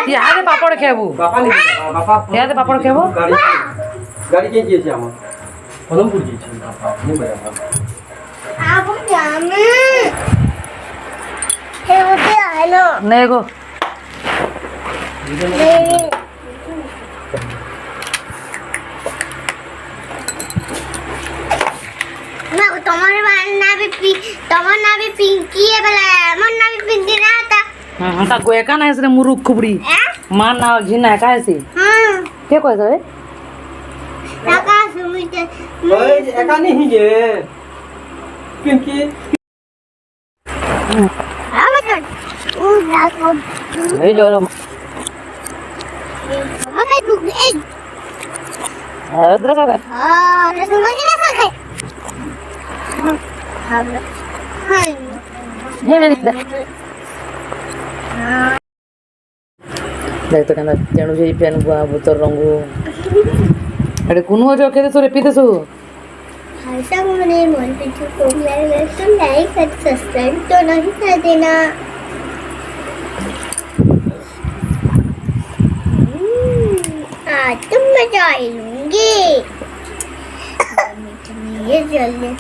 यादे पापड़ खेबू बापा नहीं बापा यादे पापड़ खेबू गाड़ी के दिए हम पदमपुर जी बापा नहीं बया आप जामे हे होते आलो नहीं गो ना तुम्हारे ना भी पिंकी है भला मन ना भी पिंकी ना आता ता गोया का ना से मुरुख खुबड़ी मान ना घिना का ऐसे हां के कोई रे लगा सुमित ओए एका नहीं जे क्योंकि नहीं जो लो ओके तू ए इधर का हां रसम के ना खाए हां हां ये मेरी देख तो कहना तेणु से पेन बुआ बुतर रंगू अरे कुनो जो के तो रेपी दसु ऐसा मैंने मोन पीछे को लाइक तो लाइक और सब्सक्राइब तो नहीं कर देना आज तुम मजा आएंगे ये जल्दी